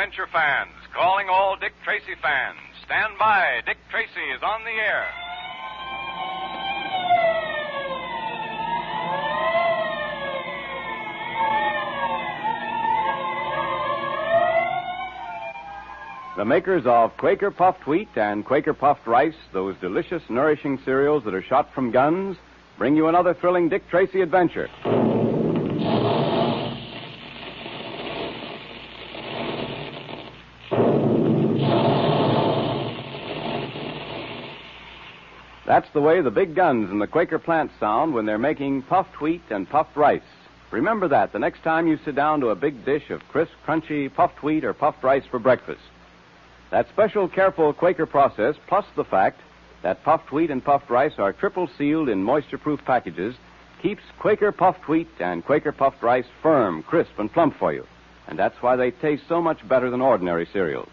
adventure fans, calling all Dick Tracy fans. Stand by. Dick Tracy is on the air. The makers of Quaker Puffed Wheat and Quaker Puffed Rice, those delicious, nourishing cereals that are shot from guns, bring you another thrilling Dick Tracy adventure. That's the way the big guns in the Quaker plant sound when they're making puffed wheat and puffed rice. Remember that the next time you sit down to a big dish of crisp, crunchy puffed wheat or puffed rice for breakfast. That special, careful Quaker process, plus the fact that puffed wheat and puffed rice are triple sealed in moisture-proof packages, keeps Quaker puffed wheat and Quaker puffed rice firm, crisp, and plump for you. And that's why they taste so much better than ordinary cereals.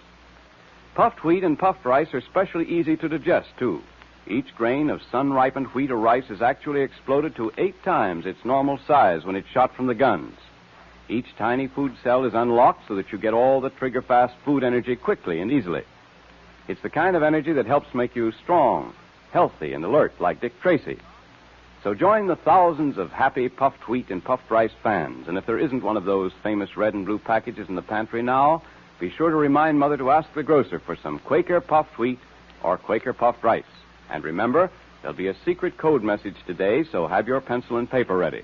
Puffed wheat and puffed rice are especially easy to digest, too. Each grain of sun-ripened wheat or rice is actually exploded to 8 times its normal size when it's shot from the guns. Each tiny food cell is unlocked so that you get all the trigger-fast food energy quickly and easily. It's the kind of energy that helps make you strong, healthy, and alert like Dick Tracy. So join the thousands of happy puffed wheat and puffed rice fans. And if there isn't one of those famous red and blue packages in the pantry now, be sure to remind Mother to ask the grocer for some Quaker puffed wheat or Quaker puffed rice. And remember, there'll be a secret code message today, so have your pencil and paper ready.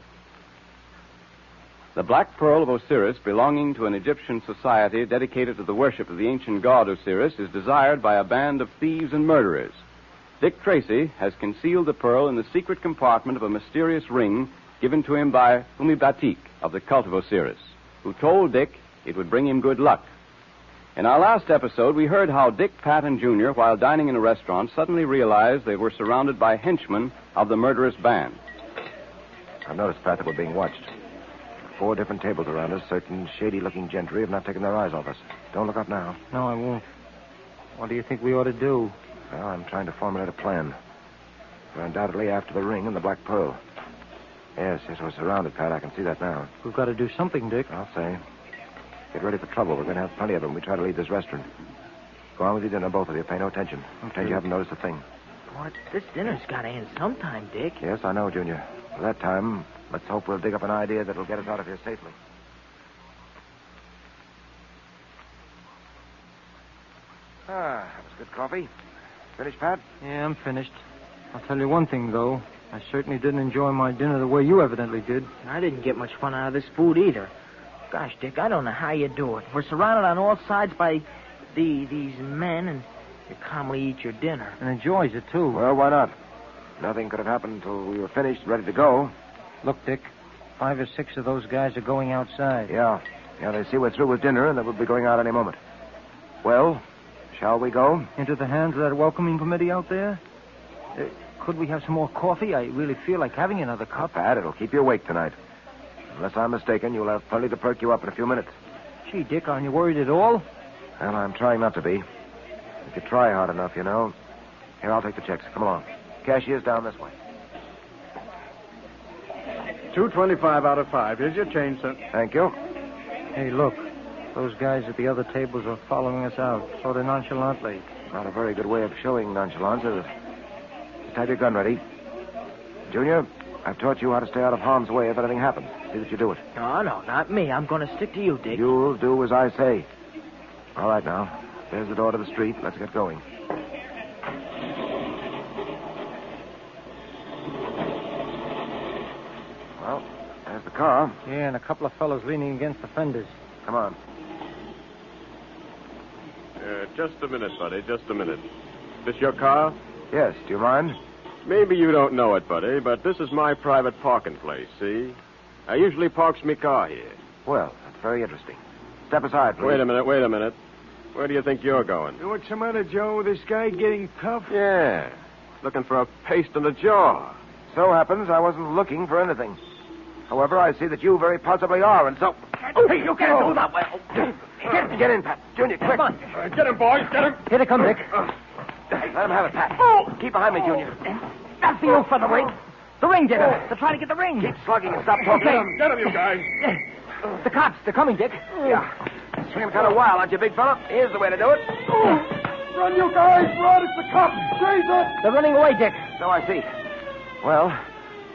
The black pearl of Osiris, belonging to an Egyptian society dedicated to the worship of the ancient god Osiris, is desired by a band of thieves and murderers. Dick Tracy has concealed the pearl in the secret compartment of a mysterious ring given to him by Humibatik of the cult of Osiris, who told Dick it would bring him good luck. In our last episode, we heard how Dick, Pat, and Junior, while dining in a restaurant, suddenly realized they were surrounded by henchmen of the murderous band. I've noticed, Pat, that we're being watched. 4 different tables around us. Certain shady-looking gentry have not taken their eyes off us. Don't look up now. No, I won't. What do you think we ought to do? Well, I'm trying to formulate a plan. We're undoubtedly after the ring and the black pearl. Yes, we're surrounded, Pat. I can see that now. We've got to do something, Dick. I'll say. Get ready for trouble. We're going to have plenty of them. We try to leave this restaurant. Go on with your dinner, both of you. Pay no attention. Pretend you haven't noticed a thing. What? This dinner's got to end sometime, Dick. Yes, I know, Junior. By that time, let's hope we'll dig up an idea that'll get us out of here safely. That was good coffee. Finished, Pat? Yeah, I'm finished. I'll tell you one thing, though. I certainly didn't enjoy my dinner the way you evidently did. I didn't get much fun out of this food either. Gosh, Dick, I don't know how you do it. We're surrounded on all sides by these men, and you calmly eat your dinner. And enjoys it, too. Well, why not? Nothing could have happened until we were finished, ready to go. Look, Dick, 5 or 6 of those guys are going outside. Yeah, they see we're through with dinner and that we'll be going out any moment. Well, shall we go? Into the hands of that welcoming committee out there? Could we have some more coffee? I really feel like having another cup. Pat, it'll keep you awake tonight. Unless I'm mistaken, you'll have plenty to perk you up in a few minutes. Gee, Dick, aren't you worried at all? Well, I'm trying not to be. If you try hard enough, you know. Here, I'll take the checks. Come along. Cashier's down this way. $2.25 out of 5. Here's your change, sir. Thank you. Hey, look. Those guys at the other tables are following us out, sort of nonchalantly. Not a very good way of showing nonchalance, is it? Just have your gun ready. Junior, I've taught you how to stay out of harm's way if anything happens. See that you do it. No, not me. I'm going to stick to you, Dick. You'll do as I say. All right, now. There's the door to the street. Let's get going. Well, there's the car. Yeah, and a couple of fellows leaning against the fenders. Come on. Just a minute, buddy. Just a minute. This your car? Yes, do you mind? Maybe you don't know it, buddy, but this is my private parking place, see? I usually parks me car here. Well, that's very interesting. Step aside, please. Wait a minute. Where do you think you're going? What's the matter, Joe? This guy getting tough? Yeah. Looking for a paste in the jaw. So happens I wasn't looking for anything. However, I see that you very possibly are, and so... Hey, you can't do that. Well, Get in, Pat. Junior, quick. come on. Get him, boys. Get him. Here they come, Dick. Let him have it, Pat. Keep behind me, Junior. That's you for the ring. The ring, Dick. They're trying to get the ring. Keep slugging and stop talking. Get him, you guys. The cops, they're coming, Dick. Yeah. Swinging kind of wild, aren't you, big fella? Here's the way to do it. Run, you guys! Run! It's the cops! Jesus! They're running away, Dick. So I see. Well,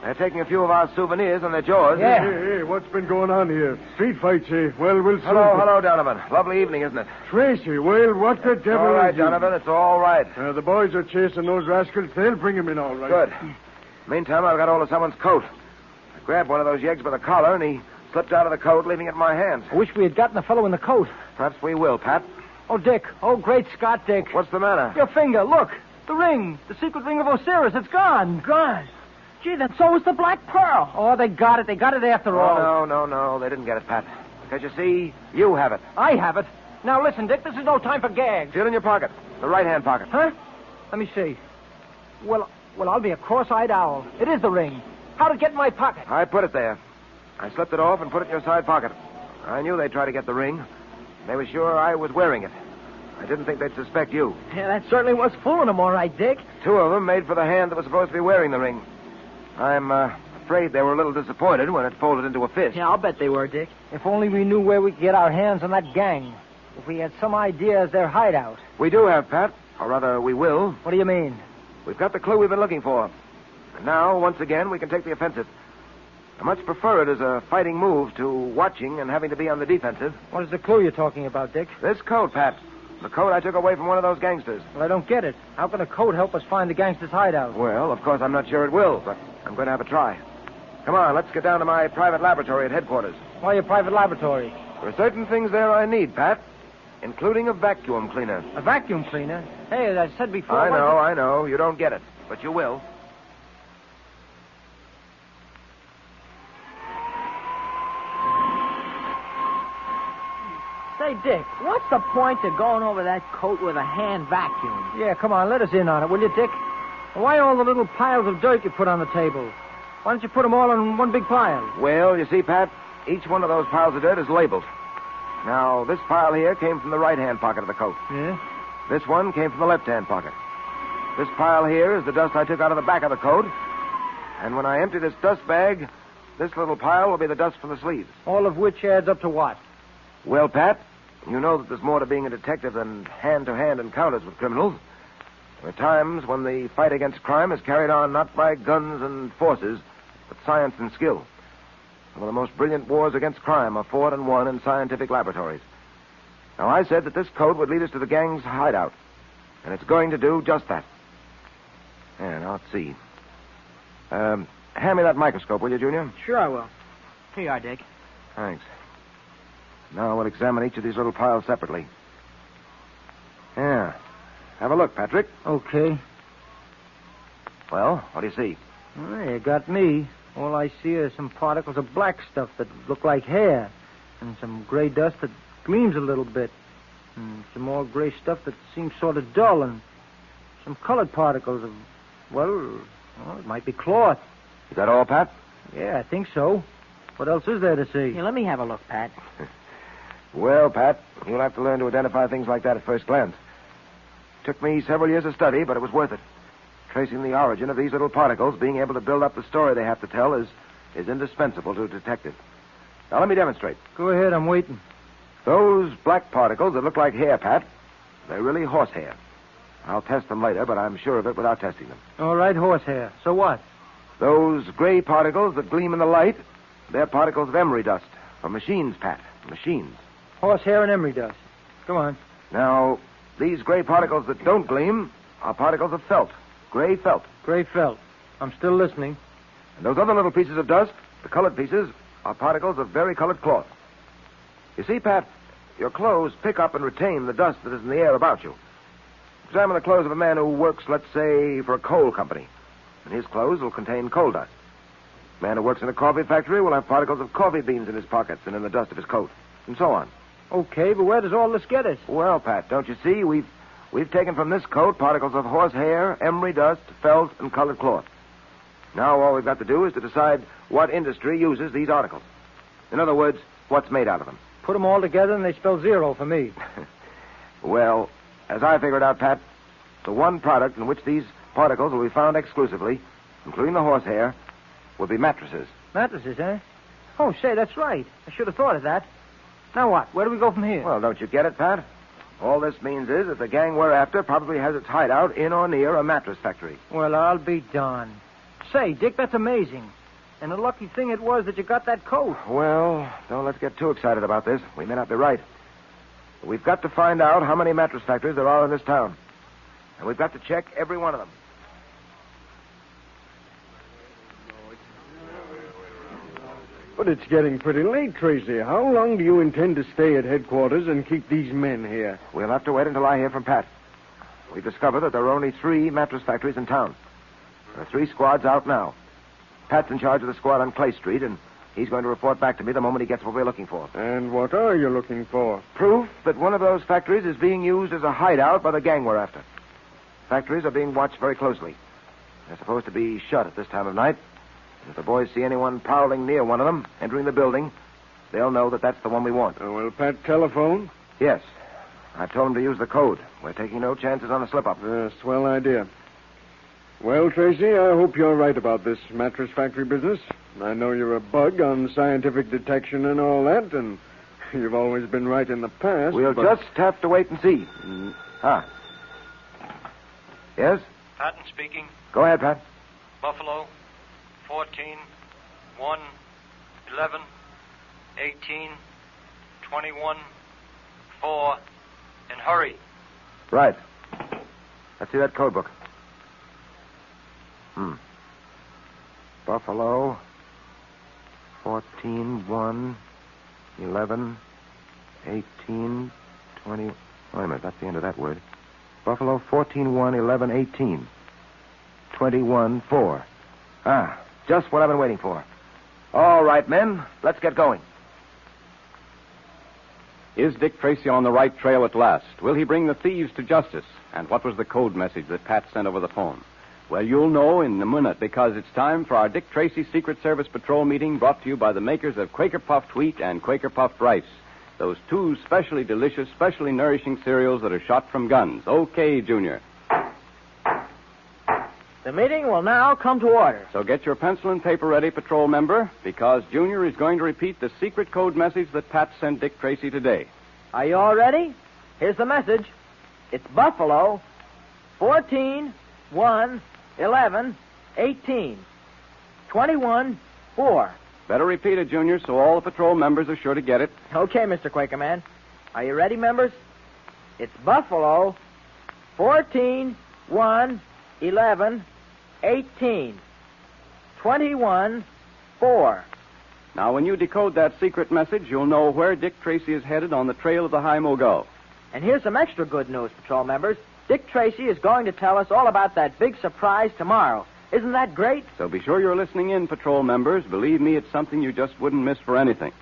they're taking a few of our souvenirs and their jaws. Yeah. Hey, what's been going on here? Street fights, eh? Well, we'll soon... Hello, Donovan. Lovely evening, isn't it? Tracy, well, what the devil All right, is you? Donovan, it's all right. The boys are chasing those rascals. They'll bring him in all right. Good. Meantime, I've got hold of someone's coat. I grabbed one of those yeggs by the collar, and he slipped out of the coat, leaving it in my hands. I wish we had gotten the fellow in the coat. Perhaps we will, Pat. Oh, Dick. Oh, great Scott, Dick. What's the matter? Your finger, look. The ring. The secret ring of Osiris. It's gone. Gone. Gee, then so is the Black Pearl. Oh, they got it. They got it after all. Oh, no. They didn't get it, Pat. Because you see, you have it. I have it. Now, listen, Dick, this is no time for gags. Feel in your pocket. The right-hand pocket. Huh? Let me see. Well, I'll be a cross-eyed owl. It is the ring. How'd it get in my pocket? I put it there. I slipped it off and put it in your side pocket. I knew they'd try to get the ring. They were sure I was wearing it. I didn't think they'd suspect you. Yeah, that certainly was fooling them, all right, Dick. Two of them made for the hand that was supposed to be wearing the ring. I'm afraid they were a little disappointed when it folded into a fist. Yeah, I'll bet they were, Dick. If only we knew where we could get our hands on that gang. If we had some idea of their hideout. We do have, Pat. Or rather, we will. What do you mean? We've got the clue we've been looking for. And now, once again, we can take the offensive. I much prefer it as a fighting move to watching and having to be on the defensive. What is the clue you're talking about, Dick? This coat, Pat. The coat I took away from one of those gangsters. Well, I don't get it. How can a coat help us find the gangster's hideout? Well, of course, I'm not sure it will, but I'm going to have a try. Come on, let's get down to my private laboratory at headquarters. Why your private laboratory? There are certain things there I need, Pat, including a vacuum cleaner. A vacuum cleaner? Hey, as I said before... I know. You don't get it, but you will. Say, Dick, what's the point of going over that coat with a hand vacuum? Yeah, come on, let us in on it, will you, Dick? Why all the little piles of dirt you put on the table? Why don't you put them all in one big pile? Well, you see, Pat, each one of those piles of dirt is labeled. Now, this pile here came from the right-hand pocket of the coat. Yeah? This one came from the left-hand pocket. This pile here is the dust I took out of the back of the coat. And when I empty this dust bag, this little pile will be the dust from the sleeves. All of which adds up to what? Well, Pat, you know that there's more to being a detective than hand-to-hand encounters with criminals. There are times when the fight against crime is carried on not by guns and forces, but science and skill. Some of the most brilliant wars against crime are fought and won in scientific laboratories. Now, I said that this code would lead us to the gang's hideout, and it's going to do just that. Yeah, now, let's see. Hand me that microscope, will you, Junior? Sure I will. Here you are, Dick. Thanks. Now we'll examine each of these little piles separately. Yeah. Have a look, Patrick. Okay. Well, what do you see? Well, you got me. All I see are some particles of black stuff that look like hair. And some gray dust that gleams a little bit. And some more gray stuff that seems sort of dull. And some colored particles of, well, it might be cloth. Is that all, Pat? Yeah, I think so. What else is there to see? Here, let me have a look, Pat. Well, Pat, you'll have to learn to identify things like that at first glance. Took me several years of study, but it was worth it. Tracing the origin of these little particles, being able to build up the story they have to tell is indispensable to a detective. Now, let me demonstrate. Go ahead, I'm waiting. Those black particles that look like hair, Pat, they're really horsehair. I'll test them later, but I'm sure of it without testing them. All right, horsehair. So what? Those gray particles that gleam in the light, they're particles of emery dust from machines, Pat. Machines. Horsehair and emery dust. Come on. Now, these gray particles that don't gleam are particles of felt. Gray felt. Gray felt. I'm still listening. And those other little pieces of dust, the colored pieces, are particles of varicolored cloth. You see, Pat, your clothes pick up and retain the dust that is in the air about you. Examine the clothes of a man who works, let's say, for a coal company. And his clothes will contain coal dust. A man who works in a coffee factory will have particles of coffee beans in his pockets and in the dust of his coat. And so on. Okay, but where does all this get us? Well, Pat, don't you see? We've taken from this coat particles of horsehair, emery dust, felt, and colored cloth. Now all we've got to do is to decide what industry uses these articles. In other words, what's made out of them. Put them all together and they spell zero for me. Well, as I figured out, Pat, the one product in which these particles will be found exclusively, including the horsehair, will be mattresses. Mattresses, eh? Oh, say, that's right. I should have thought of that. Now what? Where do we go from here? Well, don't you get it, Pat? All this means is that the gang we're after probably has its hideout in or near a mattress factory. Well, I'll be darned. Say, Dick, that's amazing. And a lucky thing it was that you got that coat. Well, don't let's get too excited about this. We may not be right. But we've got to find out how many mattress factories there are in this town. And we've got to check every one of them. But it's getting pretty late, Tracy. How long do you intend to stay at headquarters and keep these men here? We'll have to wait until I hear from Pat. We've discovered that there are only 3 mattress factories in town. There are 3 squads out now. Pat's in charge of the squad on Clay Street, and he's going to report back to me the moment he gets what we're looking for. And what are you looking for? Proof that one of those factories is being used as a hideout by the gang we're after. Factories are being watched very closely. They're supposed to be shut at this time of night. And if the boys see anyone prowling near one of them, entering the building, they'll know that that's the one we want. Will Pat telephone? Yes. I've told him to use the code. We're taking no chances on a slip-up. Swell idea. Well, Tracy, I hope you're right about this mattress factory business. I know you're a bug on scientific detection and all that, and you've always been right in the past. We'll just have to wait and see. Ah. Yes? Patton speaking. Go ahead, Pat. Buffalo, 14, 1, 11, 18, 21, 4, and hurry. Right. Let's see that code book. Buffalo, 14, 1, 11, 18, 20... Wait a minute, that's the end of that word. Buffalo, 14, 1, 11, 18, 21, 4. Ah, just what I've been waiting for. All right, men, let's get going. Is Dick Tracy on the right trail at last? Will he bring the thieves to justice? And what was the code message that Pat sent over the phone? Well, you'll know in a minute, because it's time for our Dick Tracy Secret Service Patrol meeting, brought to you by the makers of Quaker Puffed Wheat and Quaker Puffed Rice. Those 2 specially delicious, specially nourishing cereals that are shot from guns. Okay, Junior. The meeting will now come to order. So get your pencil and paper ready, patrol member, because Junior is going to repeat the secret code message that Pat sent Dick Tracy today. Are you all ready? Here's the message. It's Buffalo, 14, 1, 11, 18, 21, 4. Better repeat it, Junior, so all the patrol members are sure to get it. Okay, Mr. Quakerman. Are you ready, members? It's Buffalo, 14, 1, 11, 18, 21, 4. Now, when you decode that secret message, you'll know where Dick Tracy is headed on the trail of the High Mogul. And here's some extra good news, patrol members. Dick Tracy is going to tell us all about that big surprise tomorrow. Isn't that great? So be sure you're listening in, patrol members. Believe me, it's something you just wouldn't miss for anything.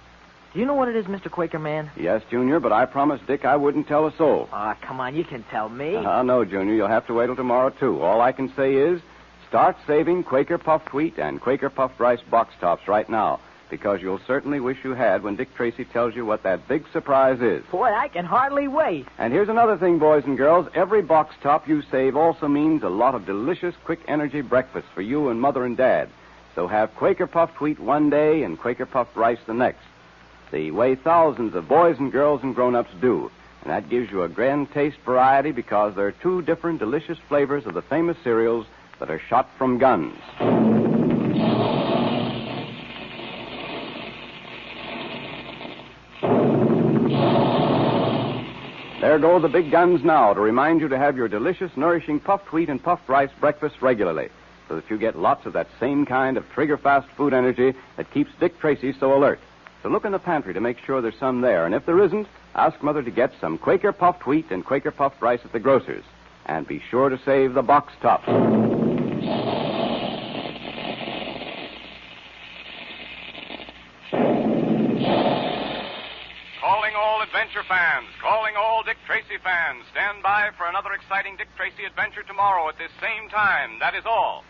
Do you know what it is, Mr. Quakerman? Yes, Junior, but I promised Dick I wouldn't tell a soul. Ah, come on, you can tell me. No, Junior, you'll have to wait till tomorrow, too. All I can say is start saving Quaker Puffed Wheat and Quaker Puffed Rice box tops right now, because you'll certainly wish you had when Dick Tracy tells you what that big surprise is. Boy, I can hardly wait. And here's another thing, boys and girls. Every box top you save also means a lot of delicious, quick energy breakfast for you and Mother and Dad. So have Quaker Puffed Wheat one day and Quaker Puffed Rice the next, the way thousands of boys and girls and grown-ups do. And that gives you a grand taste variety, because there are 2 different delicious flavors of the famous cereals that are shot from guns. There go the big guns now to remind you to have your delicious, nourishing puffed wheat and puffed rice breakfast regularly, so that you get lots of that same kind of trigger-fast food energy that keeps Dick Tracy so alert. So look in the pantry to make sure there's some there, and if there isn't, ask Mother to get some Quaker Puffed Wheat and Quaker Puffed Rice at the grocer's. And be sure to save the box tops. Calling all adventure fans, calling all Dick Tracy fans. Stand by for another exciting Dick Tracy adventure tomorrow at this same time. That is all.